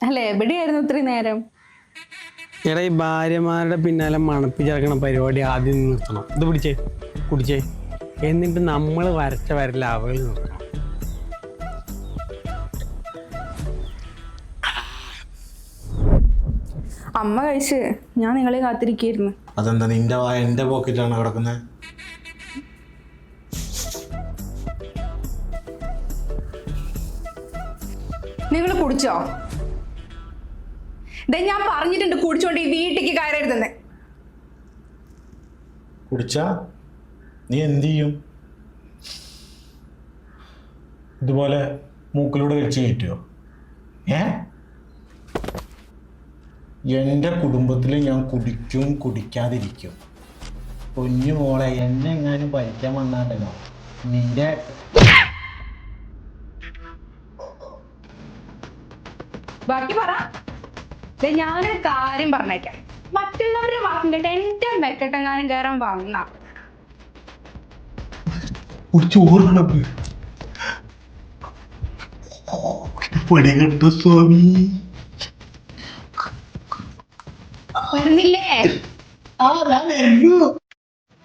അല്ലെ എവിടെയായിരുന്നു ഇത്രയും നേരം? എടാ ഈ ഭാര്യമാരുടെ പിന്നാലെ മണപ്പിച്ചിറക്കണ പരിപാടി ആദ്യം നിർത്തണം. ഇത് പിടിച്ചേ കുടിച്ചേ, എന്നിട്ട് നമ്മൾ വരച്ച വരല്ല അവൾ നിർത്തണം. അമ്മ കഴിച്ച് ഞാൻ നിങ്ങളെ കാത്തിരിക്കായിരുന്നു. അതെന്താ നിന്റെ വായ എന്റെ പോക്കറ്റിലാണ് കിടക്കുന്നത്? നിങ്ങൾ കുടിച്ചോ? ഞാൻ പറഞ്ഞിട്ടുണ്ട് കുടിച്ചോണ്ട് ഈ വീട്ടിലേക്ക് കയറരുതെന്ന്. കുടിച്ചാ നീ എന്ത് ചെയ്യും? ഇതുപോലെ മൂക്കിലൂടെ വലിച്ചു കയറ്റുമോ? എൻ്റെ കുടുംബത്തിൽ ഞാൻ കുടിക്കും, കുടിക്കാതിരിക്കും. പൊന്നു മോളെ, എന്നെ എങ്ങാനും ഭരിക്കാൻ വന്നാണ്ടല്ലോ നിന്റെ ബാക്കി പറ. ഞാനൊരു കാര്യം പറഞ്ഞേക്കാം, മറ്റുള്ളവരുടെ വാക്കും കേട്ട് എന്റെ മെക്കെട്ടെങ്ങാനും കയറാൻ വന്ന പിടികിട്ടു സ്വാമി. വരുന്നില്ലേ? ആ ഞാൻ വരുന്നു.